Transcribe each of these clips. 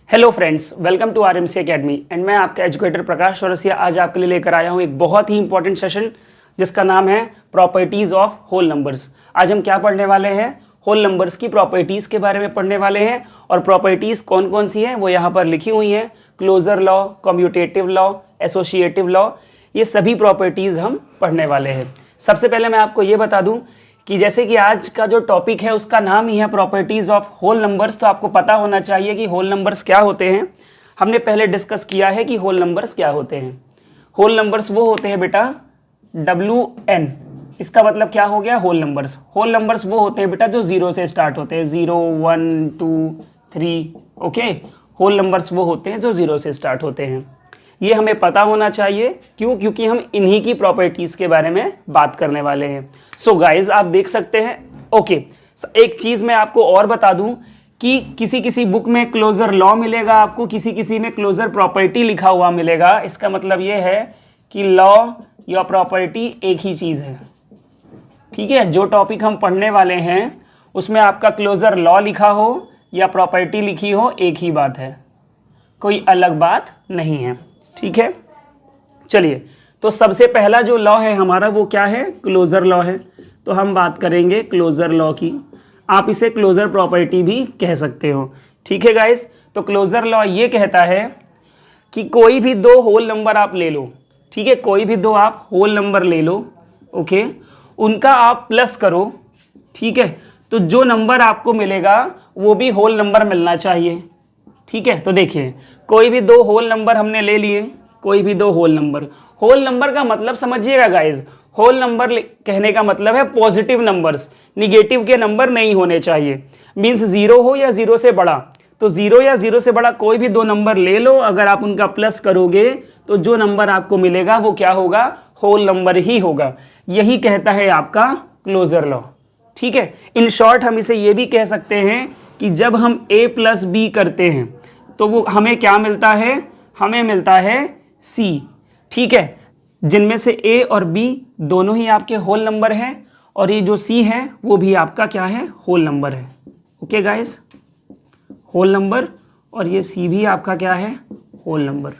Hello friends, welcome to RMC academy and मैं आपका educator प्रकाश चौरसिया आज आपके लिए लेकर आया हूं एक बहुत ही इंपॉर्टेंट सेशन जिसका नाम है प्रॉपर्टीज़ ऑफ होल नंबर्स। आज हम क्या पढ़ने वाले हैं? होल नंबर्स की प्रॉपर्टीज़ के बारे में पढ़ने वाले हैं। और प्रॉपर्टीज़ कौन कौन सी हैं वो यहाँ पर लिखी हुई हैं। Closure law, commutative law, associative law, ये सभी प्रॉपर्टीज़ हम पढ़ने वाले हैं। सबसे पहले मैं आपको ये बता दूँ कि जैसे कि आज का जो टॉपिक है उसका नाम ही है प्रॉपर्टीज़ ऑफ होल नंबर्स, तो आपको पता होना चाहिए कि होल नंबर्स क्या होते हैं। हमने पहले डिस्कस किया है कि होल नंबर्स क्या होते हैं। होल नंबर्स वो होते हैं बेटा WN, इसका मतलब क्या हो गया? Whole numbers. होल नंबर्स वो होते हैं बेटा जो 0 से स्टार्ट होते हैं, 0 1 2 3। ओके, होल नंबर्स वो होते हैं जो 0 से स्टार्ट होते हैं। ये हमें पता होना चाहिए। क्यों? क्योंकि हम इन्हीं की प्रॉपर्टीज़ के बारे में बात करने वाले हैं। सो गाइज आप देख सकते हैं। ओके, एक चीज़ मैं आपको और बता दूं कि किसी किसी बुक में क्लोजर लॉ मिलेगा आपको, किसी किसी में क्लोजर प्रॉपर्टी लिखा हुआ मिलेगा। इसका मतलब ये है कि लॉ या प्रॉपर्टी एक ही चीज़ है। ठीक है, जो टॉपिक हम पढ़ने वाले हैं उसमें आपका क्लोजर लॉ लिखा हो या प्रॉपर्टी लिखी हो, एक ही बात है, कोई अलग बात नहीं है। ठीक है, चलिए, तो सबसे पहला जो लॉ है हमारा वो क्या है? क्लोजर लॉ है। तो हम बात करेंगे क्लोजर लॉ की। आप इसे क्लोजर प्रॉपर्टी भी कह सकते हो। ठीक है गाइस, तो क्लोजर लॉ ये कहता है कि कोई भी दो होल नंबर आप ले लो। ठीक है, कोई भी दो आप होल नंबर ले लो। ओके, उनका आप प्लस करो। ठीक है, तो जो नंबर आपको मिलेगा वो भी होल नंबर मिलना चाहिए। ठीक है, तो देखिए कोई भी दो होल नंबर हमने ले लिए, कोई भी दो होल नंबर। होल नंबर का मतलब समझिएगा गाइज, होल नंबर कहने का मतलब है पॉजिटिव नंबर्स, निगेटिव के नंबर नहीं होने चाहिए। मीन्स 0 हो या 0 से बड़ा, तो 0 या 0 से बड़ा कोई भी दो नंबर ले लो, अगर आप उनका प्लस करोगे तो जो नंबर आपको मिलेगा वो क्या होगा? होल नंबर ही होगा। यही कहता है आपका क्लोजर लॉ। ठीक है, इन शॉर्ट हम इसे ये भी कह सकते हैं कि जब हम a + b करते हैं तो वो हमें क्या मिलता है? हमें मिलता है C। ठीक है, जिनमें से A और B दोनों ही आपके होल नंबर हैं और ये जो C है वो भी आपका क्या है? होल नंबर है। ओके गाइस, होल नंबर, और ये C भी आपका क्या है? Whole number.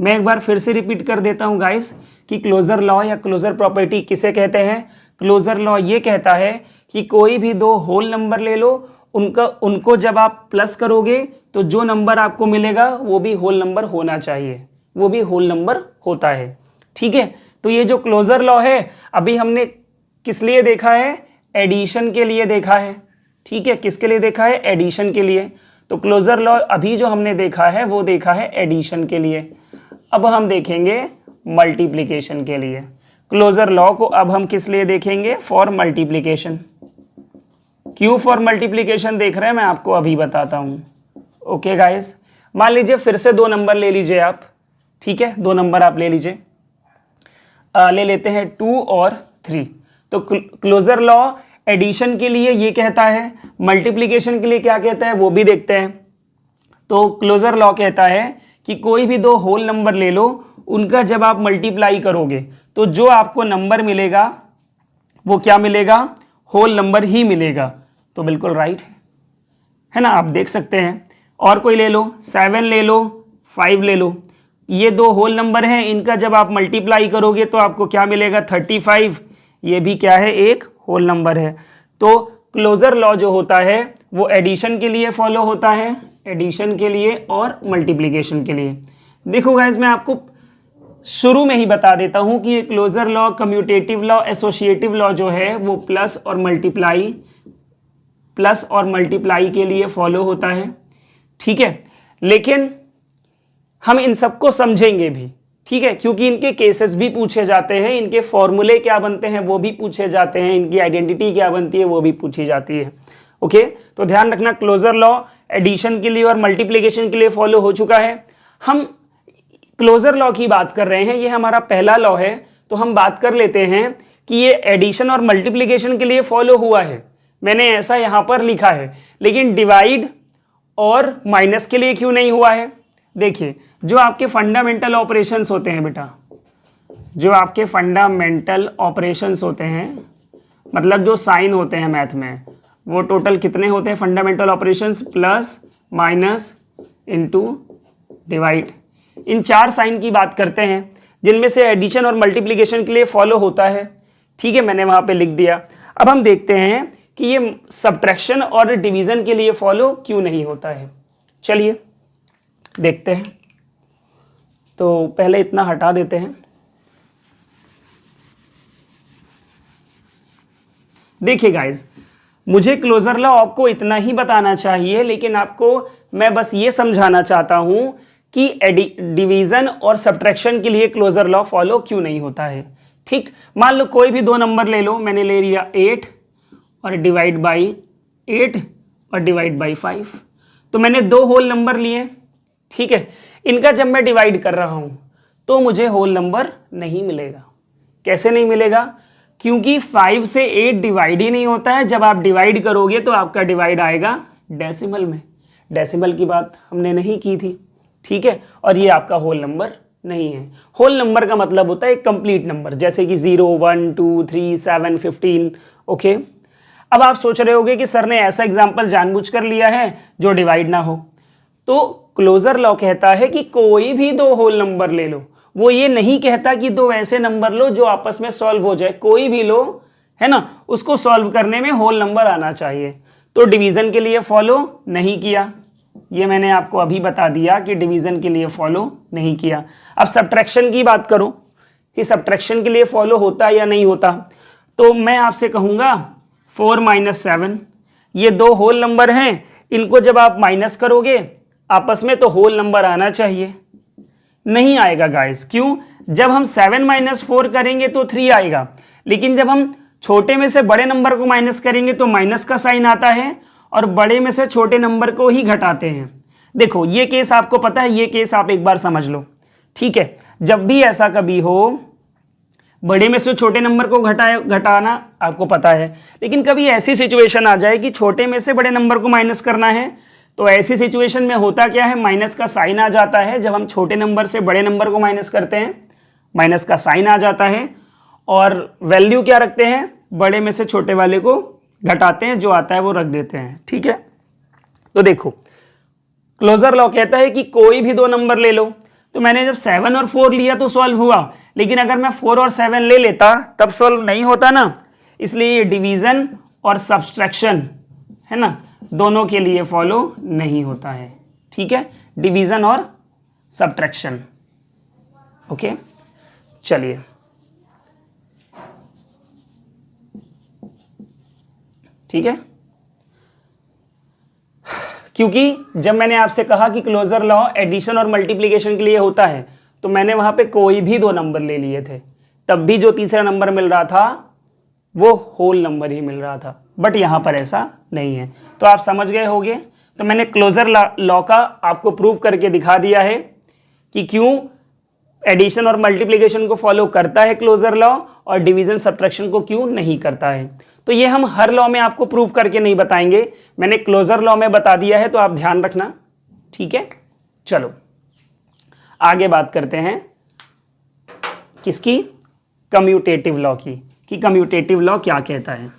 मैं एक बार फिर से रिपीट कर देता हूँ गाइस कि क्लोजर लॉ या क्लोजर प्रॉपर्टी किसे कहते हैं? क्लोजर लॉ ये कहता है कि कोई भी दो होल नंबर ले लो, उनको जब आप प्लस करोगे तो जो नंबर आपको मिलेगा वो भी होल नंबर होना चाहिए, वो भी होल नंबर होता है। ठीक है, तो ये जो क्लोजर लॉ है अभी हमने किस लिए देखा है? एडिशन के लिए देखा है। ठीक है, किसके लिए देखा है? एडिशन के लिए। तो क्लोजर लॉ अभी जो हमने देखा है वो देखा है एडिशन के लिए। अब हम देखेंगे मल्टीप्लिकेशन के लिए। क्लोजर लॉ को अब हम किस लिए देखेंगे? For multiplication. क्यों फॉर मल्टीप्लिकेशन देख रहे हैं मैं आपको अभी बताता हूँ। ओके गाइस, मान लीजिए फिर से दो नंबर ले लीजिए आप। ठीक है, दो नंबर आप ले लीजिए, ले लेते हैं 2 और 3। तो क्लोजर लॉ एडिशन के लिए ये कहता है, मल्टीप्लिकेशन के लिए क्या कहता है वो भी देखते हैं। तो क्लोजर लॉ कहता है कि कोई भी दो होल नंबर ले लो, उनका जब आप मल्टीप्लाई करोगे तो जो आपको नंबर मिलेगा वो क्या मिलेगा? होल नंबर ही मिलेगा। तो बिल्कुल राइट है ना, आप देख सकते हैं। और कोई ले लो, 7 ले लो, 5 ले लो, ये दो होल नंबर हैं, इनका जब आप मल्टीप्लाई करोगे तो आपको क्या मिलेगा? 35। ये भी क्या है? एक होल नंबर है। तो क्लोजर लॉ जो होता है वो एडिशन के लिए फॉलो होता है, एडिशन के लिए और मल्टीप्लिकेशन के लिए। देखो गाइस, मैं आपको शुरू में ही बता देता हूं कि ये closure law, commutative law, associative law जो है वो प्लस और मल्टीप्लाई के लिए फॉलो होता है। ठीक है, लेकिन हम इन सबको समझेंगे भी। ठीक है, क्योंकि इनके केसेस भी पूछे जाते हैं, इनके फॉर्मूले क्या बनते हैं वो भी पूछे जाते हैं, इनकी आइडेंटिटी क्या बनती है वो भी पूछी जाती है। ओके, तो ध्यान रखना, क्लोजर लॉ एडिशन के लिए और मल्टीप्लिकेशन के लिए फॉलो हो चुका है। हम क्लोजर लॉ की बात कर रहे हैं, ये हमारा पहला लॉ है। तो हम बात कर लेते हैं कि ये एडिशन और मल्टीप्लिकेशन के लिए फॉलो हुआ है, मैंने ऐसा यहां पर लिखा है, लेकिन डिवाइड और माइनस के लिए क्यों नहीं हुआ है? देखिए, जो आपके फंडामेंटल ऑपरेशंस होते हैं बेटा, जो आपके फंडामेंटल ऑपरेशंस होते हैं, मतलब जो साइन होते हैं मैथ में, वो टोटल कितने होते हैं fundamental operations? Plus, minus, into divide. इन 4 साइन की बात करते हैं जिनमें से एडिशन और मल्टीप्लिकेशन के लिए फॉलो होता है। ठीक है, मैंने वहां पे लिख दिया। अब हम देखते हैं कि ये सब्ट्रैक्शन और डिवीजन के लिए फॉलो क्यों नहीं होता है। चलिए देखते हैं। तो पहले इतना हटा देते हैं। देखिए गाइज, मुझे क्लोजर लॉ आपको इतना ही बताना चाहिए, लेकिन आपको मैं बस ये समझाना चाहता हूं कि डिवीजन और सब्ट्रैक्शन के लिए क्लोजर लॉ फॉलो क्यों नहीं होता है। ठीक, मान लो कोई भी 2 नंबर ले लो, मैंने ले लिया 8 और डिवाइड बाई 8 और डिवाइड बाई 5। तो मैंने 2 होल नंबर लिए। ठीक है, इनका जब मैं डिवाइड कर रहा हूं तो मुझे होल नंबर नहीं मिलेगा। कैसे नहीं मिलेगा? क्योंकि 5 से 8 डिवाइड ही नहीं होता है। जब आप डिवाइड करोगे तो आपका डिवाइड आएगा डेसिमल में। डेसिमल की बात हमने नहीं की थी। ठीक है, और ये आपका होल नंबर नहीं है। होल नंबर का मतलब होता है एक कंप्लीट नंबर, जैसे कि 0, 1, 2, 3, 7, 15। ओके, अब आप सोच रहे होगे कि सर ने ऐसा एग्जाम्पल जानबूझकर लिया है जो डिवाइड ना हो। तो क्लोजर लॉ कहता है कि कोई भी 2 होल नंबर ले लो। वो ये नहीं कहता कि 2 ऐसे नंबर लो जो आपस में सॉल्व हो जाए। कोई भी लो, है ना, उसको सॉल्व करने में होल नंबर आना चाहिए। तो डिवीजन के लिए फॉलो नहीं किया, ये मैंने आपको अभी बता दिया कि डिवीजन के लिए फॉलो नहीं किया। अब सब्ट्रैक्शन की बात करो कि सब्ट्रैक्शन के लिए फॉलो होता या नहीं होता, तो मैं आपसे कहूँगा 4 - 7, ये 2 होल नंबर हैं। इनको जब आप माइनस करोगे आपस में तो होल नंबर आना चाहिए। नहीं आएगा गाइस। क्यों? जब हम 7 - 4 करेंगे तो 3 आएगा, लेकिन जब हम छोटे में से बड़े नंबर को माइनस करेंगे तो माइनस का साइन आता है और बड़े में से छोटे नंबर को ही घटाते हैं। देखो ये केस आपको पता है, ये केस आप एक बार समझ लो। ठीक है, जब भी ऐसा कभी हो, बड़े में से छोटे नंबर को घटाना आपको पता है, लेकिन कभी ऐसी सिचुएशन आ जाए कि छोटे में से बड़े नंबर को माइनस करना है, तो ऐसी सिचुएशन में होता क्या है, माइनस का साइन आ जाता है। जब हम छोटे नंबर से बड़े नंबर को माइनस करते हैं, माइनस का साइन आ जाता है और वैल्यू क्या रखते हैं, बड़े में से छोटे वाले को घटाते हैं, जो आता है वो रख देते हैं। ठीक है, तो देखो क्लोजर लॉ कहता है कि कोई भी 2 नंबर ले लो। तो मैंने जब 7 और 4 लिया तो सॉल्व हुआ, लेकिन अगर मैं 4 और 7 ले लेता तब सॉल्व नहीं होता ना। इसलिए ये डिवीजन और सब्सट्रैक्शन, है ना, दोनों के लिए फॉलो नहीं होता है। ठीक है, डिवीजन और सब्ट्रैक्शन। ओके, चलिए ठीक है। क्योंकि जब मैंने आपसे कहा कि क्लोजर लॉ एडिशन और मल्टीप्लिकेशन के लिए होता है, तो मैंने वहां पे कोई भी 2 नंबर ले लिए थे, तब भी जो तीसरा नंबर मिल रहा था वो होल नंबर ही मिल रहा था। बट यहां पर ऐसा नहीं है। तो आप समझ गए होंगे। तो मैंने क्लोजर लॉ का आपको प्रूव करके दिखा दिया है कि क्यों एडिशन और मल्टीप्लिकेशन को फॉलो करता है क्लोजर लॉ और डिवीजन सब्ट्रैक्शन को क्यों नहीं करता है। तो ये हम हर लॉ में आपको प्रूव करके नहीं बताएंगे, मैंने क्लोजर लॉ में बता दिया है, तो आप ध्यान रखना। ठीक है, चलो आगे बात करते हैं किसकी, कम्यूटेटिव लॉ की, कि कम्यूटेटिव लॉ क्या कहता है।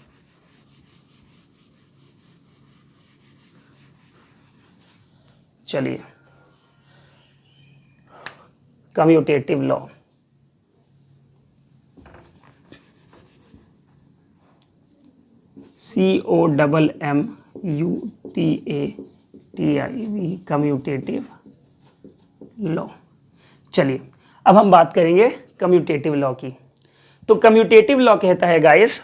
चलिए, commutative law, COMMUTATIV, commutative law. चलिए अब हम बात करेंगे कम्यूटेटिव लॉ की। तो कम्यूटेटिव लॉ कहता है गाइस,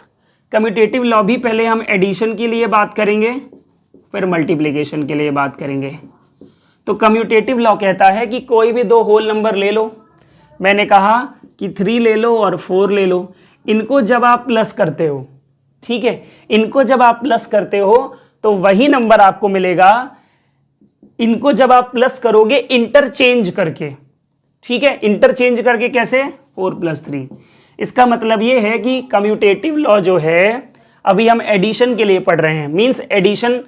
कम्यूटेटिव लॉ भी पहले हम एडिशन के लिए बात करेंगे, फिर मल्टीप्लिकेशन के लिए बात करेंगे। तो कम्यूटेटिव लॉ कहता है कि कोई भी 2 होल नंबर ले लो। मैंने कहा कि 3 ले लो और 4 ले लो। इनको जब आप प्लस करते हो, ठीक है, इनको जब आप प्लस करते हो तो वही नंबर आपको मिलेगा। इनको जब आप प्लस करोगे इंटरचेंज करके, ठीक है, इंटरचेंज करके कैसे, 4 + 3। इसका मतलब ये है कि कम्यूटेटिव लॉ जो है, अभी हम एडिशन के लिए पढ़ रहे हैं, मींस एडिशन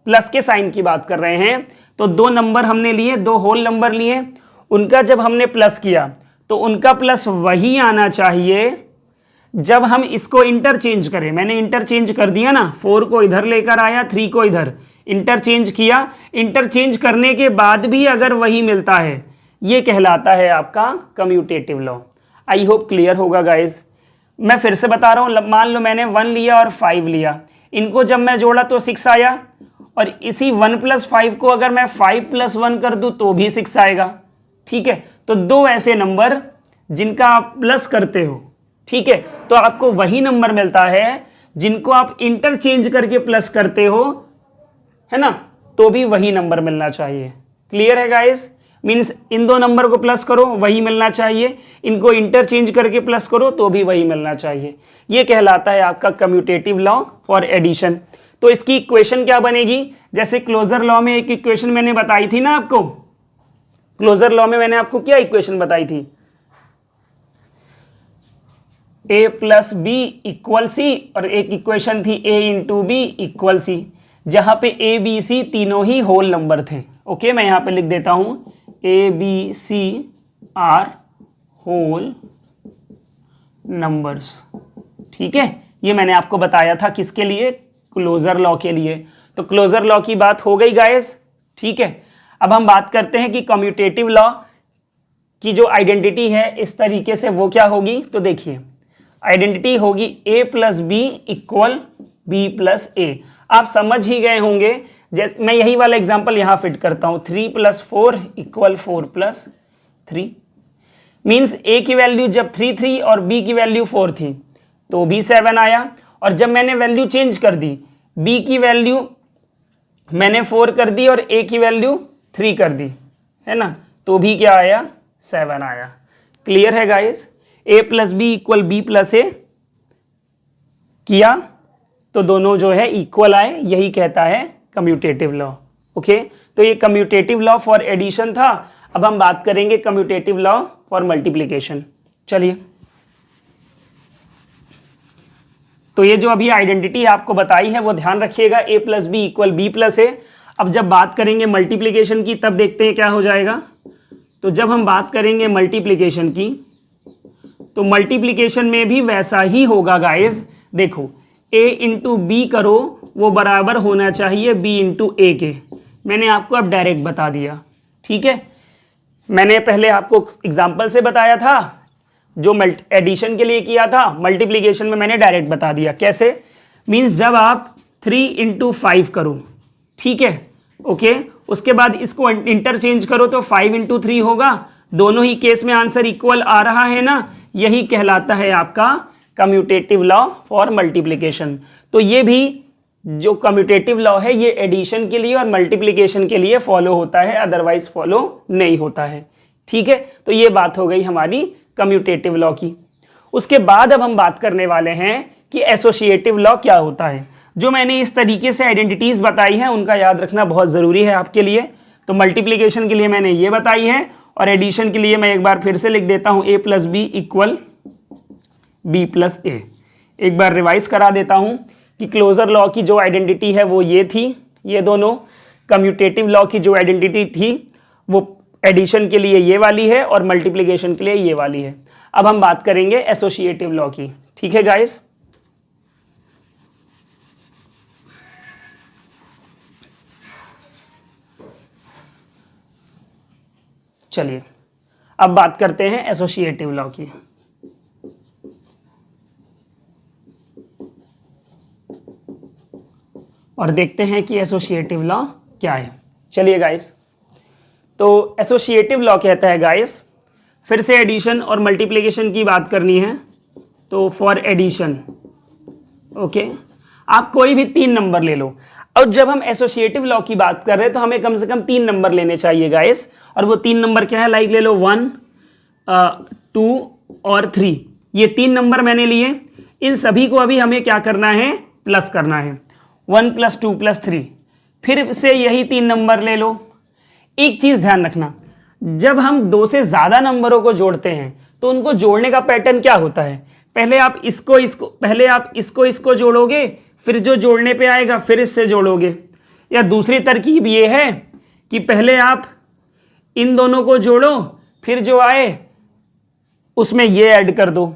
प्लस के साइन की बात कर रहे हैं। तो 2 नंबर हमने लिए, 2 होल नंबर लिए, उनका जब हमने प्लस किया तो उनका प्लस वही आना चाहिए जब हम इसको इंटरचेंज करें। मैंने इंटरचेंज कर दिया ना, 4 को इधर लेकर आया, 3 को इधर, इंटरचेंज किया, इंटरचेंज करने के बाद भी अगर वही मिलता है, ये कहलाता है आपका commutative law. I hope clear होगा गाइज। मैं फिर से बता रहा हूँ, मान लो मैंने 1 लिया और 5 लिया, इनको जब मैं जोड़ा तो 6 आया, और इसी 1 + 5 को अगर मैं 5 + 1 कर दूं तो भी 6 आएगा। ठीक है, तो 2 ऐसे नंबर जिनका आप प्लस करते हो, ठीक है, तो आपको वही नंबर मिलता है जिनको आप इंटरचेंज करके प्लस करते हो, है ना, तो भी वही नंबर मिलना चाहिए। क्लियर है गाइस? मीन्स इन 2 नंबर को प्लस करो वही मिलना चाहिए, इनको इंटरचेंज करके प्लस करो तो भी वही मिलना चाहिए। ये कहलाता है आपका कम्यूटेटिव लॉ फॉर एडिशन। तो इसकी इक्वेशन क्या बनेगी? जैसे क्लोजर लॉ में एक इक्वेशन मैंने बताई थी ना आपको, क्लोजर लॉ में मैंने आपको क्या इक्वेशन बताई थी? a + b = c, और एक इक्वेशन थी a × b = c, जहां पे a b c तीनों ही होल नंबर थे। ओके, मैं यहां पे लिख देता हूं a b c are whole numbers. ठीक है, ये मैंने आपको बताया था किसके लिए? क्लोजर लॉ के लिए। तो क्लोजर लॉ की बात हो गई गाइस। ठीक है, अब हम बात करते हैं कि कम्यूटेटिव लॉ की जो आइडेंटिटी है इस तरीके से वो क्या होगी। तो देखिए, आइडेंटिटी होगी a + b = b + a। आप समझ ही गए होंगे, जैसे मैं यही वाला एग्जांपल यहां फिट करता हूं, 3 + 4 = 4 + 3। मीन्स a की वैल्यू जब 3 3 और b की वैल्यू 4 थी तो भी 7 आया, और जब मैंने वैल्यू चेंज कर दी, b की वैल्यू मैंने 4 कर दी और a की वैल्यू 3 कर दी, है ना, तो भी क्या आया? 7 आया। क्लियर है guys? a + b = b + a किया तो दोनों जो है इक्वल आए, यही कहता है कम्यूटेटिव लॉ। ओके, तो ये कम्यूटेटिव लॉ फॉर एडिशन था। अब हम बात करेंगे कम्यूटेटिव लॉ फॉर मल्टीप्लिकेशन। चलिए, तो ये जो अभी आइडेंटिटी आपको बताई है वो ध्यान रखिएगा, a + b = b + a। अब जब बात करेंगे मल्टीप्लिकेशन की तब देखते हैं क्या हो जाएगा। तो जब हम बात करेंगे मल्टीप्लिकेशन की, तो मल्टीप्लिकेशन में भी वैसा ही होगा गाइस। देखो, a × b करो वो बराबर होना चाहिए b × a के। मैंने आपको अब डायरेक्ट बता दिया। ठीक है, मैंने पहले आपको एग्जांपल से बताया था, जो एडिशन के लिए किया था, मल्टीप्लिकेशन में मैंने डायरेक्ट बता दिया। कैसे? मीन्स जब आप 3 × 5 करो, ठीक है, ओके, उसके बाद इसको इंटरचेंज करो तो 5 × 3 होगा, दोनों ही केस में आंसर इक्वल आ रहा है ना, यही कहलाता है आपका कम्यूटेटिव लॉ फॉर मल्टीप्लिकेशन। तो ये भी जो कम्यूटेटिव लॉ है ये एडिशन के लिए और मल्टीप्लिकेशन के लिए फॉलो होता है, अदरवाइज फॉलो नहीं होता है। ठीक है, तो ये बात हो गई हमारी कम्यूटेटिव लॉ की। उसके बाद अब हम बात करने वाले हैं कि एसोसिएटिव लॉ क्या होता है। जो मैंने इस तरीके से आइडेंटिटीज बताई हैं उनका याद रखना बहुत ज़रूरी है आपके लिए। तो मल्टीप्लिकेशन के लिए मैंने ये बताई है, और एडिशन के लिए मैं एक बार फिर से लिख देता हूँ a + b = b + a। एक बार रिवाइज करा देता हूँ कि क्लोजर लॉ की जो आइडेंटिटी है वो ये थी, ये दोनों। कम्यूटेटिव लॉ की जो आइडेंटिटी थी वो एडिशन के लिए ये वाली है और मल्टीप्लिकेशन के लिए ये वाली है। अब हम बात करेंगे एसोसिएटिव लॉ की। ठीक है गाइस, चलिए अब बात करते हैं एसोसिएटिव लॉ की। और देखते हैं कि एसोसिएटिव लॉ क्या है। चलिए गाइस, तो एसोसिएटिव लॉ कहता है गाइस, फिर से एडिशन और मल्टीप्लिकेशन की बात करनी है तो फॉर एडिशन, ओके, आप कोई भी 3 नंबर ले लो। और जब हम एसोसिएटिव लॉ की बात कर रहे हैं तो हमें कम से कम 3 नंबर लेने चाहिए गाइस, और वो 3 नंबर क्या है? लाइक ले लो 1, 2 और 3। ये 3 नंबर मैंने लिए, इन सभी को अभी हमें क्या करना है? प्लस करना है। 1 + 2 + 3, फिर से यही 3 नंबर ले लो। एक चीज ध्यान रखना, जब हम 2 से ज्यादा नंबरों को जोड़ते हैं तो उनको जोड़ने का पैटर्न क्या होता है? पहले आप इसको जोड़ोगे, फिर जो जोड़ने पे आएगा फिर इससे जोड़ोगे। या दूसरी तरकीब ये है कि पहले आप इन दोनों को जोड़ो, फिर जो आए उसमें ये ऐड कर दो।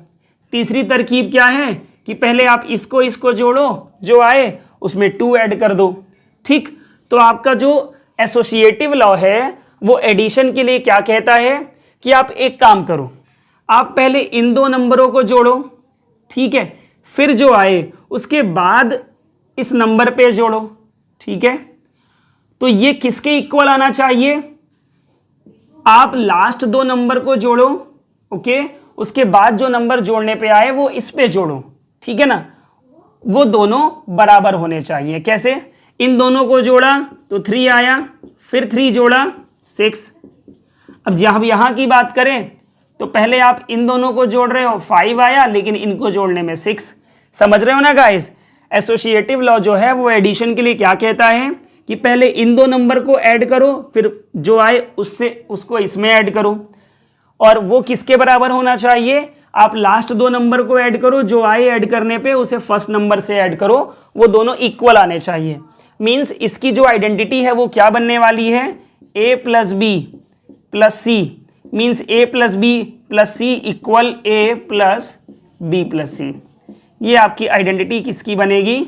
तीसरी तरकीब क्या है कि पहले आप इसको जोड़ो, जो आए उसमें 2 ऐड कर दो। ठीक, तो आपका जो एसोसिएटिव लॉ है वो एडिशन के लिए क्या कहता है कि आप एक काम करो, आप पहले इन दो नंबरों को जोड़ो, ठीक है, फिर जो आए उसके बाद इस नंबर पे जोड़ो, ठीक है। तो ये किसके इक्वल आना चाहिए, आप लास्ट दो नंबर को जोड़ो, ओके, उसके बाद जो नंबर जोड़ने पे आए वो इस पे जोड़ो, ठीक है ना, वो दोनों बराबर होने चाहिए। कैसे, इन दोनों को जोड़ा तो 3 आया, फिर 3 जोड़ा 6। अब जब यहां की बात करें तो पहले आप इन दोनों को जोड़ रहे हो 5 आया, लेकिन इनको जोड़ने में 6। समझ रहे हो ना गाइस, एसोसिएटिव लॉ जो है वो एडिशन के लिए क्या कहता है कि पहले इन दो नंबर को ऐड करो, फिर जो आए उससे उसको इसमें ऐड करो, और वो किसके बराबर होना चाहिए, आप लास्ट दो नंबर को ऐड करो, जो आए ऐड करने पे उसे फर्स्ट नंबर से ऐड करो, वो दोनों इक्वल आने चाहिए। मींस इसकी जो आइडेंटिटी है वो क्या बनने वाली है, a plus B plus C, means a plus B plus C equal a plus B plus C. ये आपकी आइडेंटिटी किसकी बनेगी,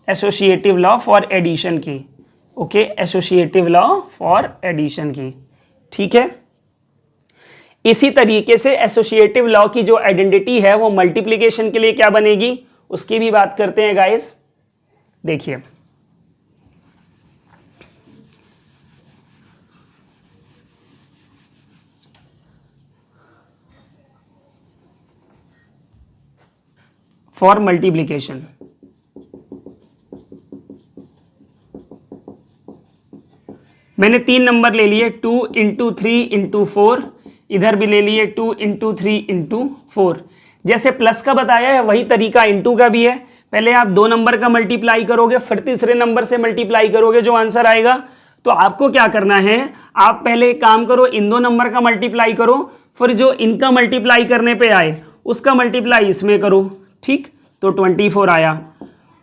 एसोसिएटिव लॉ फॉर एडिशन की, okay, associative law for addition की, ठीक है। इसी तरीके से एसोसिएटिव लॉ की जो आइडेंटिटी है वो मल्टीप्लिकेशन के लिए क्या बनेगी, उसकी भी बात करते हैं गाइस। देखिए, फॉर मल्टीप्लिकेशन मैंने 3 नंबर ले लिए, 2 इंटू 3 इंटू 4, इधर भी ले लिए 2 इंटू 3 इंटू 4। जैसे प्लस का बताया है वही तरीका इंटू का भी है, पहले आप 2 नंबर का मल्टीप्लाई करोगे, फिर तीसरे नंबर से मल्टीप्लाई करोगे, जो आंसर आएगा। तो आपको क्या करना है, आप पहले एक काम करो, इन 2 नंबर का मल्टीप्लाई करो, फिर जो इनका मल्टीप्लाई करने पे आए उसका मल्टीप्लाई इसमें करो, ठीक, तो 24 आया।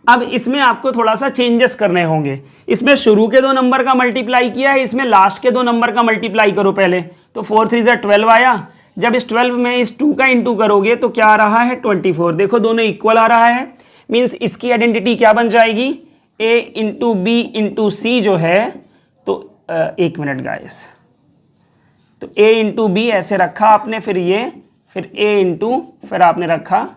अब इसमें आपको थोड़ा सा चेंजेस करने होंगे, इसमें शुरू के 2 नंबर का मल्टीप्लाई किया है, इसमें लास्ट के 2 नंबर का मल्टीप्लाई करो पहले, तो 4 3 12 आया। जब इस 12 में इस 2 का इंटू करोगे तो क्या आ रहा है, 24। देखो दोनों इक्वल आ रहा है, मीन्स इसकी आइडेंटिटी क्या बन जाएगी, a इंटू बी इंटू सी जो है, तो एक मिनट गाइस, तो a इंटू बी ऐसे रखा आपने, फिर ये, फिर a इंटू, फिर आपने रखा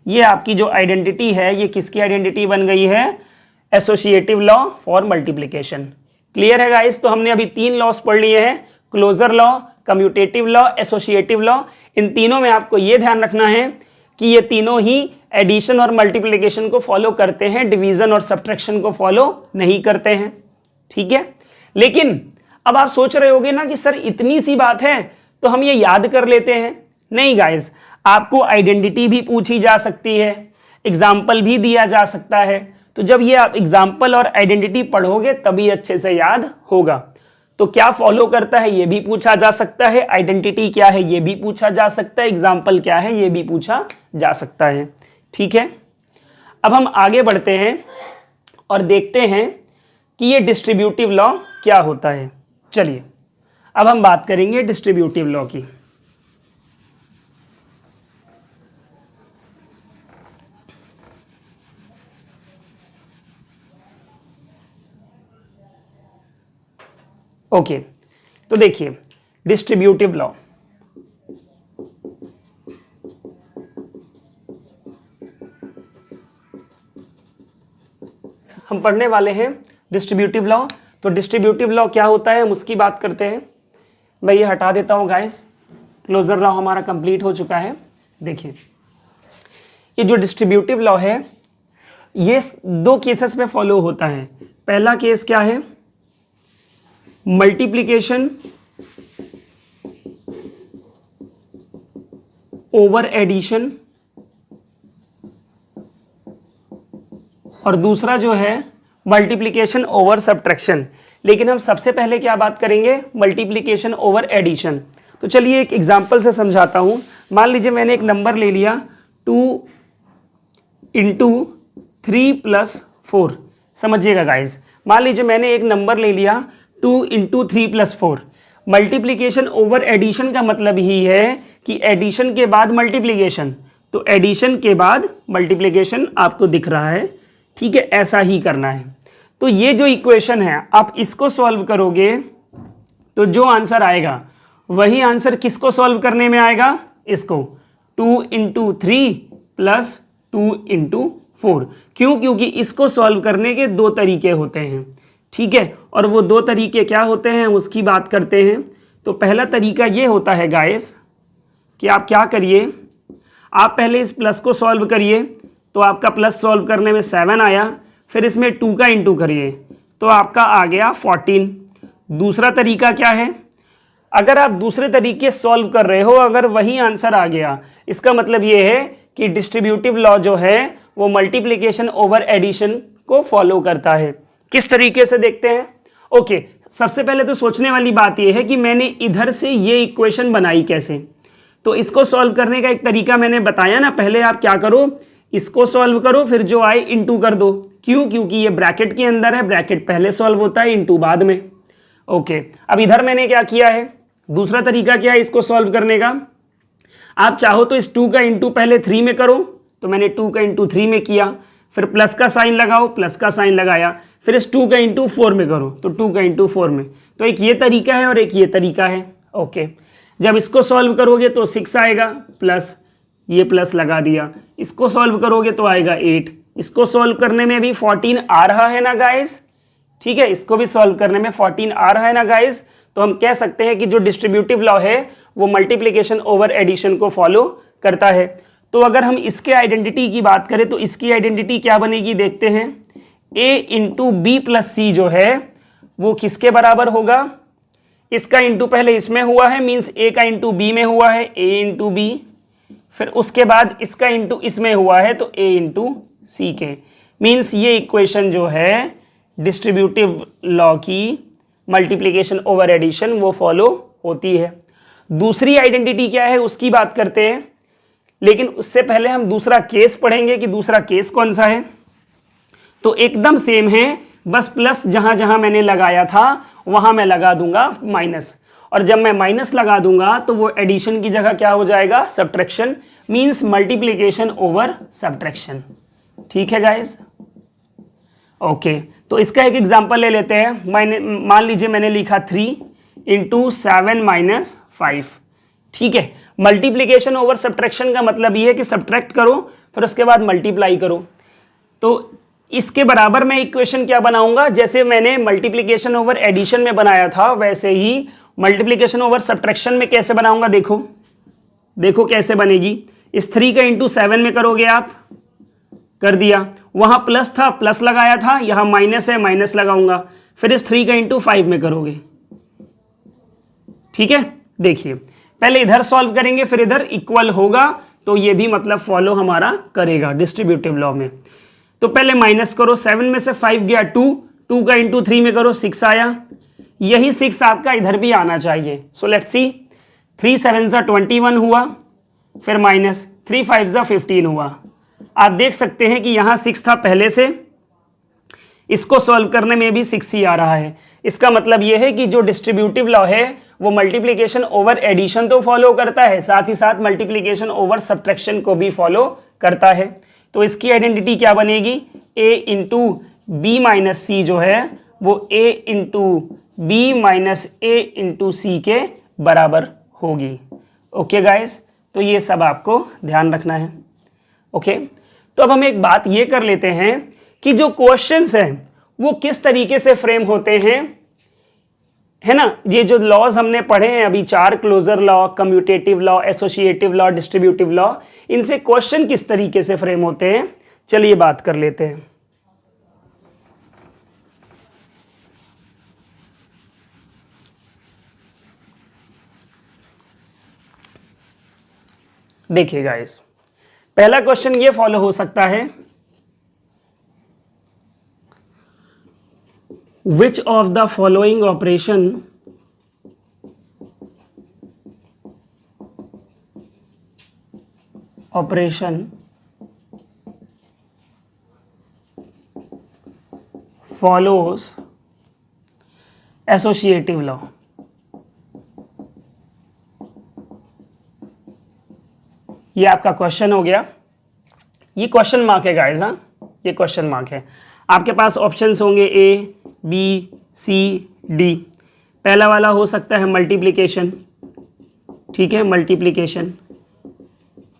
ये आपकी जो आइडेंटिटी है ये किसकी आइडेंटिटी बन गई है, associative law for multiplication. Clear है गाइस, तो हमने अभी 3 लॉस पढ़ लिए हैं, closure law, commutative law, associative law. इन तीनों में आपको ये ध्यान रखना है कि ये तीनों ही एडिशन और मल्टीप्लिकेशन को फॉलो करते हैं, डिवीजन और सब्ट्रैक्शन को फॉलो नहीं करते हैं, ठीक है। लेकिन अब आप सोच रहे होगे ना कि सर इतनी सी बात है तो हम ये याद कर लेते हैं। नहीं गाइस, आपको आइडेंटिटी भी पूछी जा सकती है, एग्जाम्पल भी दिया जा सकता है, तो जब ये आप एग्जाम्पल और आइडेंटिटी पढ़ोगे तभी अच्छे से याद होगा। तो क्या फॉलो करता है ये भी पूछा जा सकता है, आइडेंटिटी क्या है ये भी पूछा जा सकता है, एग्जाम्पल क्या है ये भी पूछा जा सकता है, ठीक है। अब हम आगे बढ़ते हैं और देखते हैं कि ये डिस्ट्रीब्यूटिव लॉ क्या होता है। चलिए अब हम बात करेंगे डिस्ट्रीब्यूटिव लॉ की। ओके, तो देखिए डिस्ट्रीब्यूटिव लॉ, हम पढ़ने वाले हैं डिस्ट्रीब्यूटिव लॉ। तो डिस्ट्रीब्यूटिव लॉ क्या होता है हम उसकी बात करते हैं। मैं ये हटा देता हूं गाइस, क्लोजर लॉ हमारा कंप्लीट हो चुका है। देखिए ये जो डिस्ट्रीब्यूटिव लॉ है ये 2 केसेस में फॉलो होता है। पहला केस क्या है, मल्टीप्लिकेशन ओवर एडिशन, और दूसरा जो है मल्टीप्लिकेशन ओवर सब्ट्रैक्शन। लेकिन हम सबसे पहले क्या बात करेंगे, मल्टीप्लिकेशन ओवर एडिशन। तो चलिए एक एग्जांपल से समझाता हूं। मान लीजिए मैंने एक नंबर ले लिया 2 इंटू 3 प्लस 4। समझिएगा गाइज, मान लीजिए मैंने एक नंबर ले लिया 2 into 3 plus 4। Multiplication over addition का मतलब ही है कि एडिशन के बाद मल्टीप्लिकेशन, तो एडिशन के बाद मल्टीप्लिकेशन आपको दिख रहा है, ठीक है, ऐसा ही करना है। तो ये जो इक्वेशन है आप इसको सॉल्व करोगे तो जो आंसर आएगा वही आंसर किसको सॉल्व करने में आएगा, इसको 2 इंटू 3 प्लस 2 इंटू 4। क्यों? क्योंकि इसको सॉल्व करने के दो तरीके होते हैं, ठीक है। और वो दो तरीके क्या होते हैं उसकी बात करते हैं। तो पहला तरीका ये होता है गाइस कि आप क्या करिए, आप पहले इस प्लस को सॉल्व करिए तो आपका प्लस सॉल्व करने में 7 आया, फिर इसमें 2 का इंटू करिए तो आपका आ गया 14। दूसरा तरीका क्या है, अगर आप दूसरे तरीके सॉल्व कर रहे हो अगर वही आंसर आ गया, इसका मतलब ये है कि डिस्ट्रीब्यूटिव लॉ जो है वो मल्टीप्लिकेशन ओवर एडिशन को फॉलो करता है। किस तरीके से देखते हैं? ओके, सबसे पहले तो सोचने वाली बात यह है कि मैंने इधर से ये इक्वेशन बनाई कैसे। तो इसको सॉल्व करने का एक तरीका मैंने बताया ना, पहले आप क्या करो, इसको सॉल्व करो फिर जो आए इंटू कर दो। क्यों? क्योंकि ये ब्रैकेट के अंदर है, ब्रैकेट पहले सॉल्व होता है, इंटू बाद में। ओके, अब इधर मैंने क्या किया है, दूसरा तरीका क्या है इसको सॉल्व करने का, आप चाहो तो इस 2 का इंटू पहले 3 में करो, तो मैंने 2 का इंटू 3 में किया, फिर प्लस का साइन लगाओ, प्लस का साइन लगाया, फिर इस 2 का इंटू 4 में करो, तो 2 का इंटू 4 में। तो एक ये तरीका है और एक ये तरीका है। ओके, जब इसको सॉल्व करोगे तो 6 आएगा, प्लस ये प्लस लगा दिया, इसको सॉल्व करोगे तो आएगा 8। इसको सॉल्व करने में भी 14 आ रहा है ना गाइस, ठीक है, इसको भी सॉल्व करने में 14 आ रहा है ना गाइस। तो हम कह सकते हैं कि जो डिस्ट्रीब्यूटिव लॉ है वो मल्टीप्लिकेशन ओवर एडिशन को फॉलो करता है। तो अगर हम इसके आइडेंटिटी की बात करें तो इसकी आइडेंटिटी क्या बनेगी देखते हैं। a इंटू बी प्लस सी जो है वो किसके बराबर होगा, इसका इंटू पहले इसमें हुआ है, मीन्स a का इंटू बी में हुआ है, a इंटू बी, फिर उसके बाद इसका इंटू इसमें हुआ है तो a इंटू सी के। मीन्स ये इक्वेशन जो है डिस्ट्रीब्यूटिव लॉ की मल्टीप्लिकेशन ओवर एडिशन वो फॉलो होती है। दूसरी आइडेंटिटी क्या है उसकी बात करते हैं, लेकिन उससे पहले हम दूसरा केस पढ़ेंगे कि दूसरा केस कौन सा है। तो एकदम सेम है, बस प्लस जहां जहां मैंने लगाया था वहां मैं लगा दूंगा माइनस, और जब मैं माइनस लगा दूंगा तो वो एडिशन की जगह क्या हो जाएगा, subtraction, means multiplication over subtraction. ठीक है गाइस, ओके। तो इसका एक एग्जांपल ले लेते हैं। मान लीजिए मैंने लिखा 3 इंटू 7 माइनस 5, ठीक है। मल्टीप्लिकेशन ओवर सब्ट्रैक्शन का मतलब ये है कि सब्ट्रैक्ट करो फिर उसके बाद मल्टीप्लाई करो। तो इसके बराबर मैं इक्वेशन क्या बनाऊंगा, जैसे मैंने मल्टीप्लिकेशन ओवर एडिशन में बनाया था वैसे ही मल्टीप्लिकेशन ओवर सब्ट्रैक्शन में कैसे बनाऊंगा, देखो देखो कैसे बनेगी। इस 3 का इंटू 7 में करोगे आप, कर दिया, वहां प्लस था प्लस लगाया था, यहां माइनस है माइनस लगाऊंगा, फिर इस 3 का इंटू 5 में करोगे, ठीक है। देखिए पहले इधर सॉल्व करेंगे फिर इधर इक्वल होगा, तो ये भी मतलब फॉलो हमारा करेगा डिस्ट्रीब्यूटिव लॉ में। तो पहले माइनस करो, 7 में से 5 गया 2, 2 का इंटू 3 में करो 6 आया, यही 6 आपका इधर भी आना चाहिए। सो लेट्स सी, 3 7 21 हुआ, फिर माइनस 3 5 15 हुआ। आप देख सकते हैं कि यहाँ 6 था पहले से, इसको सॉल्व करने में भी 6 ही आ रहा है। इसका मतलब यह है कि जो डिस्ट्रीब्यूटिव लॉ है वो मल्टीप्लिकेशन ओवर एडिशन तो फॉलो करता है, साथ ही साथ मल्टीप्लिकेशन ओवर सब्ट्रैक्शन को भी फॉलो करता है। तो इसकी आइडेंटिटी क्या बनेगी, a into B minus C जो है वो a into B minus A into C के बराबर होगी। ओके गाइस, तो ये सब आपको ध्यान रखना है। ओके, तो अब हम एक बात ये कर लेते हैं कि जो क्वेश्चंस हैं वो किस तरीके से फ्रेम होते हैं, है ना। ये जो लॉज हमने पढ़े हैं अभी 4, closure law, commutative law, associative law, distributive law, इनसे क्वेश्चन किस तरीके से फ्रेम होते हैं, चलिए बात कर लेते हैं। देखिए गाइस, पहला क्वेश्चन ये फॉलो हो सकता है, which of the following operation follows associative law. ये आपका क्वेश्चन हो गया, ये क्वेश्चन मार्क है गाइस, हाँ ये क्वेश्चन मार्क है। आपके पास ऑप्शंस होंगे ए, बी, सी, डी। पहला वाला हो सकता है मल्टीप्लिकेशन, ठीक है, मल्टीप्लिकेशन।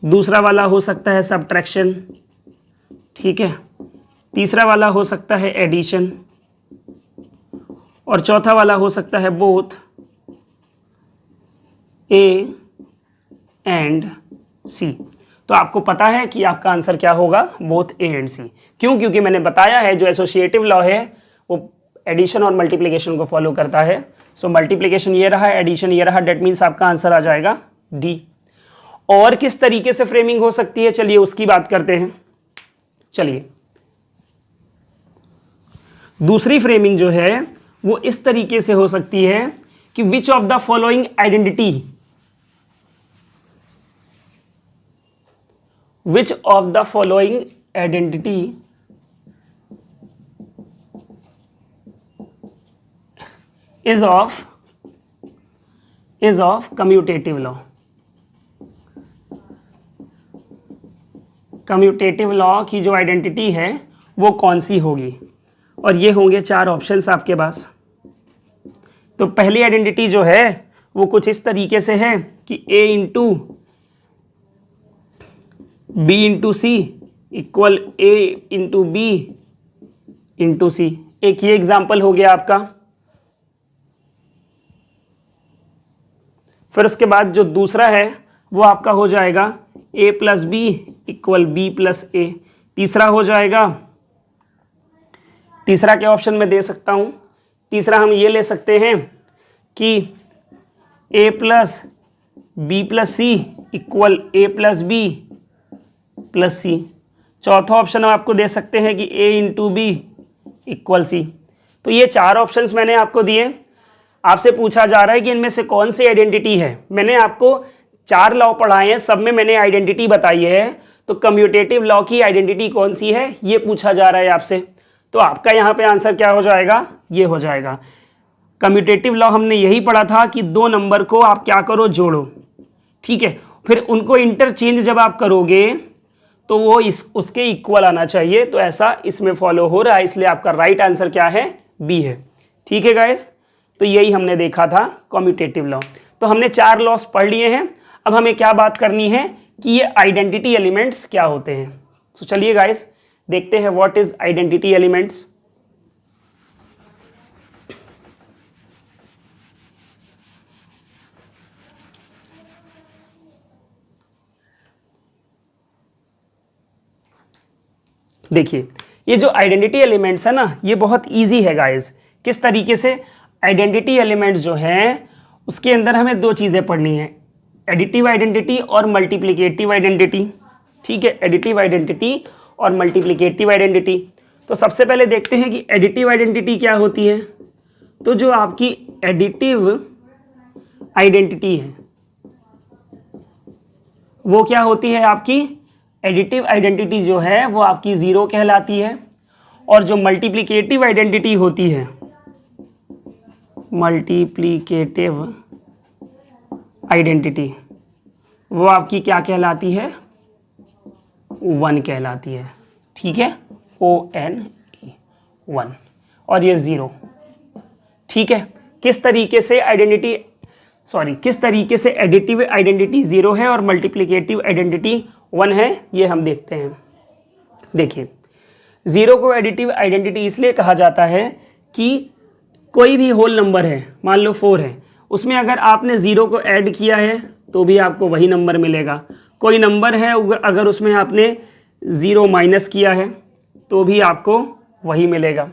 दूसरा वाला हो सकता है सब्ट्रैक्शन, ठीक है। तीसरा वाला हो सकता है एडिशन, और चौथा वाला हो सकता है बोथ ए एंड सी। तो आपको पता है कि आपका आंसर क्या होगा, बोथ ए एंड सी। क्यों? क्योंकि मैंने बताया है जो एसोसिएटिव लॉ है वो एडिशन और मल्टीप्लिकेशन को फॉलो करता है। सो मल्टीप्लिकेशन ये रहा, एडिशन ये रहा, डेट मीन्स आपका आंसर आ जाएगा डी। और किस तरीके से फ्रेमिंग हो सकती है, चलिए उसकी बात करते हैं। चलिए, दूसरी फ्रेमिंग जो है वो इस तरीके से हो सकती है कि which of the following identity, which of the following identity is of commutative law। Commutative law की जो आइडेंटिटी है वो कौन सी होगी, और ये होंगे 4 ऑप्शंस आपके पास। तो पहली आइडेंटिटी जो है वो कुछ इस तरीके से है कि a into b into C equal a into B into C. एक ये एग्जाम्पल हो गया आपका। फिर उसके बाद जो दूसरा है वो आपका हो जाएगा a plus B equal B plus A. तीसरा हो जाएगा, तीसरा के ऑप्शन में दे सकता हूं, तीसरा हम ये ले सकते हैं कि a plus B plus C equal A plus B plus C. चौथा ऑप्शन हम आपको दे सकते हैं कि a into B equal C. तो ये 4 ऑप्शंस मैंने आपको दिए। आपसे पूछा जा रहा है कि इनमें से कौन सी आइडेंटिटी है। मैंने आपको 4 लॉ पढ़ाए हैं, सब में मैंने आइडेंटिटी बताई है। तो कम्यूटेटिव लॉ की आइडेंटिटी कौन सी है ये पूछा जा रहा है आपसे। तो आपका यहाँ पे आंसर क्या हो जाएगा, ये हो जाएगा। कम्यूटेटिव लॉ हमने यही पढ़ा था कि 2 नंबर को आप क्या करो, जोड़ो, ठीक है। फिर उनको इंटरचेंज जब आप करोगे तो वो उसके इक्वल आना चाहिए। तो ऐसा इसमें फॉलो हो रहा है, इसलिए आपका राइट आंसर क्या है, बी है। ठीक है गाइस, तो यही हमने देखा था कम्यूटेटिव लॉ। तो हमने 4 लॉस पढ़ लिए हैं। अब हमें क्या बात करनी है कि ये आइडेंटिटी एलिमेंट्स क्या होते हैं। तो चलिए गाइस देखते हैं व्हाट इज आइडेंटिटी एलिमेंट्स। देखिए, ये जो आइडेंटिटी एलिमेंट्स है ना, ये बहुत इजी है गाइस। किस तरीके से? आइडेंटिटी एलिमेंट्स जो हैं उसके अंदर हमें 2 चीज़ें पढ़नी है, एडिटिव आइडेंटिटी और मल्टीप्लिकेटिव आइडेंटिटी। ठीक है, एडिटिव आइडेंटिटी और मल्टीप्लिकेटिव आइडेंटिटी। तो सबसे पहले देखते हैं कि एडिटिव आइडेंटिटी क्या होती है। तो जो आपकी एडिटिव आइडेंटिटी है वो क्या होती है, आपकी एडिटिव आइडेंटिटी जो है वो आपकी 0 कहलाती है। और जो मल्टीप्लिकेटिव आइडेंटिटी होती है, मल्टीप्लिकेटिव आइडेंटिटी, वो आपकी क्या कहलाती है, 1 कहलाती है। ठीक है, ONE 1, और ये 0। ठीक है, किस तरीके से किस तरीके से एडिटिव आइडेंटिटी 0 है और मल्टीप्लिकेटिव आइडेंटिटी 1 है, ये हम देखते हैं। देखिए, 0 को एडिटिव आइडेंटिटी इसलिए कहा जाता है कि कोई भी होल नंबर है, मान लो 4 है, उसमें अगर आपने 0 को ऐड किया है तो भी आपको वही नंबर मिलेगा। कोई नंबर है अगर उसमें आपने 0 माइनस किया है तो भी आपको वही मिलेगा।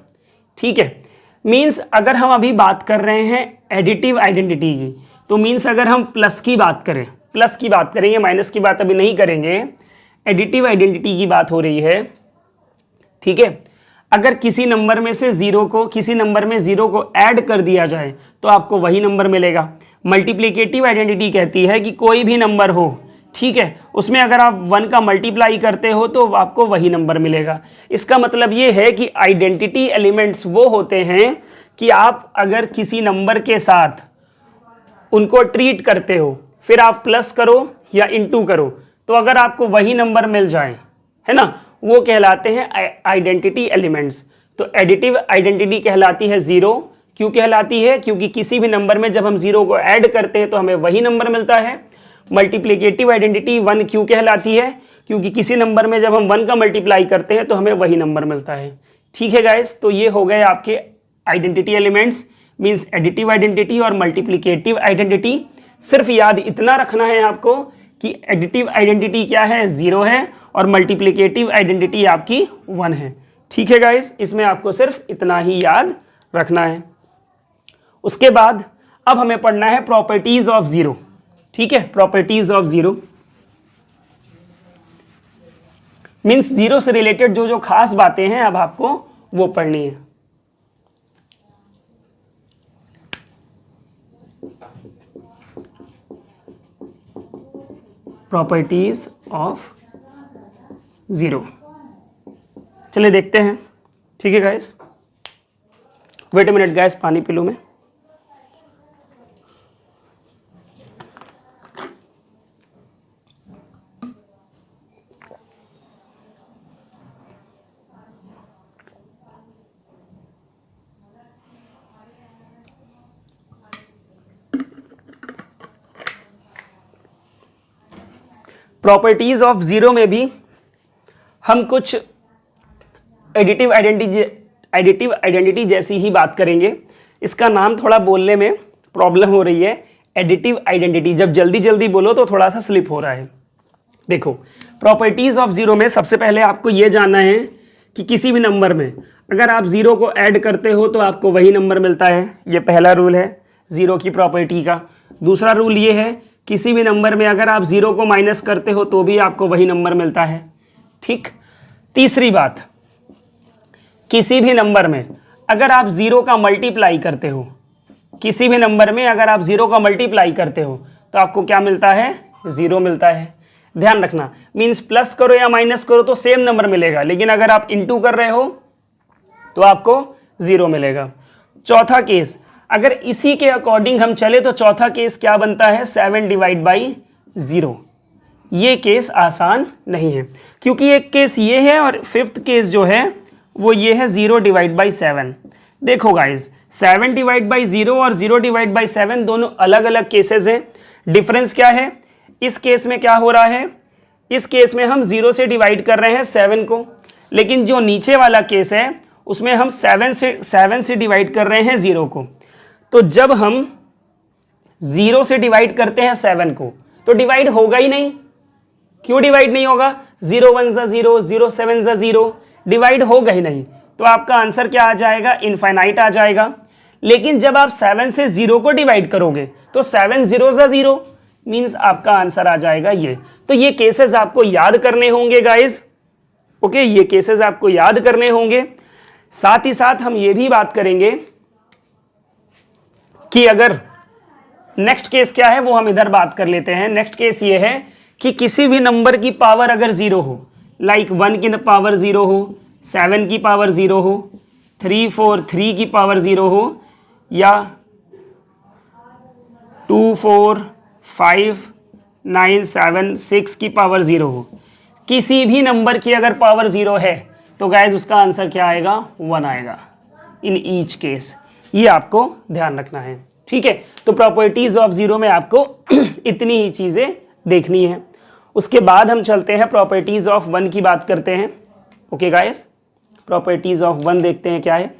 ठीक है, मीन्स अगर हम अभी बात कर रहे हैं एडिटिव आइडेंटिटी की, तो मीन्स अगर हम प्लस की बात करेंगे, माइनस की बात अभी नहीं करेंगे, एडिटिव आइडेंटिटी की बात हो रही है। ठीक है, अगर किसी नंबर में 0 को ऐड कर दिया जाए तो आपको वही नंबर मिलेगा। मल्टीप्लिकेटिव आइडेंटिटी कहती है कि कोई भी नंबर हो, ठीक है, उसमें अगर आप 1 का मल्टीप्लाई करते हो तो आपको वही नंबर मिलेगा। इसका मतलब ये है कि आइडेंटिटी एलिमेंट्स वो होते हैं कि आप अगर किसी नंबर के साथ उनको ट्रीट करते हो, फिर आप प्लस करो या इंटू करो, तो अगर आपको वही नंबर मिल जाए, है ना, वो कहलाते हैं आइडेंटिटी एलिमेंट्स। तो एडिटिव आइडेंटिटी कहलाती है 0। क्यों कहलाती है? क्योंकि किसी भी नंबर में जब हम 0 को ऐड करते हैं तो हमें वही नंबर मिलता है। मल्टीप्लिकेटिव आइडेंटिटी 1 क्यों कहलाती है? क्योंकि किसी नंबर में जब हम 1 का मल्टीप्लाई करते हैं तो हमें वही नंबर मिलता है। ठीक है गाइस, तो ये हो गए आपके identity elements, means additive identity और मल्टीप्लिकेटिव आइडेंटिटी। सिर्फ याद इतना रखना है आपको कि एडिटिव आइडेंटिटी क्या है? 0 है, और मल्टीप्लिकेटिव आइडेंटिटी आपकी 1 है। ठीक है गाइस, इसमें आपको सिर्फ इतना ही याद रखना है। उसके बाद अब हमें पढ़ना है प्रॉपर्टीज ऑफ 0। ठीक है, प्रॉपर्टीज ऑफ 0 मीन्स 0 से रिलेटेड जो जो खास बातें हैं अब आपको वो पढ़नी है। प्रॉपर्टीज ऑफ 0, चलिए देखते हैं। ठीक है guys, wait a minute guys, पानी पी लूं मैं। प्रॉपर्टीज ऑफ 0 में भी हम कुछ एडिटिव आइडेंटिटी जैसी ही बात करेंगे। इसका नाम थोड़ा बोलने में प्रॉब्लम हो रही है, एडिटिव आइडेंटिटी। जब जल्दी जल्दी बोलो तो थोड़ा सा स्लिप हो रहा है। देखो, प्रॉपर्टीज ऑफ 0 में सबसे पहले आपको ये जानना है कि किसी भी नंबर में अगर आप 0 को ऐड करते हो तो आपको वही नंबर मिलता है। ये पहला रूल है 0 की प्रॉपर्टी का। दूसरा रूल ये है, किसी भी नंबर में अगर आप 0 को माइनस करते हो तो भी आपको वही नंबर मिलता है। ठीक। तीसरी बात, किसी भी नंबर में अगर आप 0 का मल्टीप्लाई करते हो, किसी भी नंबर में अगर आप 0 का मल्टीप्लाई करते हो तो आपको क्या मिलता है? 0 मिलता है। ध्यान रखना, मीन्स प्लस करो या माइनस करो तो सेम नंबर मिलेगा, लेकिन अगर आप इंटू कर रहे हो तो आपको 0 मिलेगा। चौथा केस, अगर इसी के अकॉर्डिंग हम चले तो चौथा केस क्या बनता है? 7 डिवाइड बाई 0। ये केस आसान नहीं है, क्योंकि एक केस ये है और फिफ्थ केस जो है वो ये है 0 डिवाइड बाई 7। देखो गाइज, 7 डिवाइड बाई 0 और 0 डिवाइड बाई 7 दोनों अलग अलग केसेस हैं। डिफरेंस क्या है? इस केस में क्या हो रहा है? इस केस में हम 0 से डिवाइड कर रहे हैं 7 को, लेकिन जो नीचे वाला केस है उसमें हम 7 से डिवाइड कर रहे हैं 0 को। तो जब हम 0 से डिवाइड करते हैं 7 को तो डिवाइड होगा ही नहीं। क्यों डिवाइड नहीं होगा? 0 1 ज़ा 0, 0 7 ज़ा 0, डिवाइड होगा ही नहीं। तो आपका आंसर क्या आ जाएगा? इनफाइनाइट आ जाएगा। लेकिन जब आप 7 से 0 को डिवाइड करोगे तो 7 0 ज़ा 0, मीन्स आपका आंसर आ जाएगा ये। तो ये केसेस आपको याद करने होंगे गाइज। ओके, ये केसेस आपको याद करने होंगे। साथ ही साथ हम ये भी बात करेंगे कि अगर नेक्स्ट केस क्या है वो हम इधर बात कर लेते हैं। नेक्स्ट केस ये है कि किसी भी नंबर की पावर अगर 0 हो, लाइक 1 की पावर 0 हो, 7 की पावर 0 हो, 3 4 3 की पावर 0 हो, या 2 4 5 9 7 6 की पावर 0 हो, किसी भी नंबर की अगर पावर 0 है तो गाइज उसका आंसर क्या आएगा? 1 आएगा इन ईच केस। ये आपको ध्यान रखना है। ठीक है, तो प्रॉपर्टीज ऑफ 0 में आपको इतनी ही चीजें देखनी है। उसके बाद हम चलते हैं प्रॉपर्टीज ऑफ 1 की बात करते हैं। ओके गाइस, प्रॉपर्टीज ऑफ 1 देखते हैं क्या है।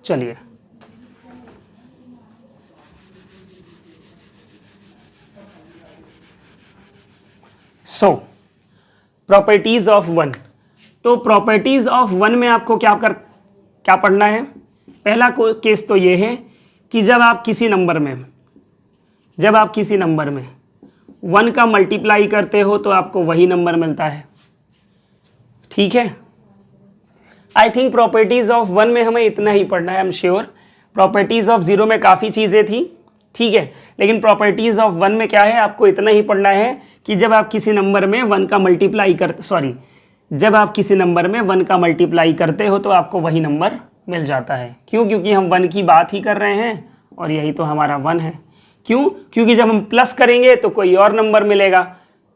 चलिए, सो प्रॉपर्टीज ऑफ 1। तो प्रॉपर्टीज ऑफ 1 में आपको क्या पढ़ना है? पहला केस तो ये है कि जब आप किसी नंबर में 1 का मल्टीप्लाई करते हो तो आपको वही नंबर मिलता है। ठीक है, आई थिंक प्रॉपर्टीज ऑफ 1 में हमें इतना ही पढ़ना है। I am sure properties of 0 में काफ़ी चीज़ें थी। ठीक है, लेकिन प्रॉपर्टीज ऑफ 1 में क्या है? आपको इतना ही पढ़ना है कि जब आप किसी नंबर में 1 का मल्टीप्लाई करते हो तो आपको वही नंबर मिल जाता है। क्यों? क्योंकि हम 1 की बात ही कर रहे हैं और यही तो हमारा 1 है। क्यों? क्योंकि जब हम प्लस करेंगे तो कोई और नंबर मिलेगा,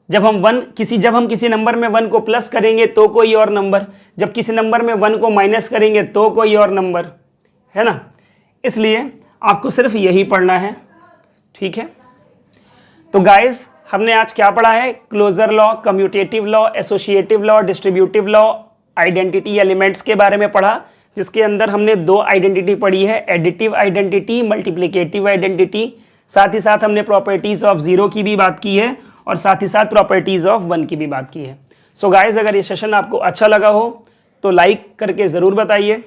जब हम किसी नंबर में 1 को प्लस करेंगे तो कोई और नंबर, जब किसी नंबर में 1 को माइनस करेंगे तो कोई और नंबर, है ना। इसलिए आपको सिर्फ यही पढ़ना है, ठीक है। तो गाइस हमने आज क्या पढ़ा है, closure law, commutative law, associative law, distributive law, identity elements के बारे में पढ़ा, जिसके अंदर हमने 2 आइडेंटिटी पढ़ी है, एडिटिव आइडेंटिटी, मल्टीप्लिकेटिव आइडेंटिटी। साथ ही साथ हमने प्रॉपर्टीज ऑफ 0 की भी बात की है और साथ ही साथ प्रॉपर्टीज ऑफ 1 की भी बात की है। सो गाइस अगर ये सेशन आपको अच्छा लगा हो तो लाइक करके ज़रूर बताइए।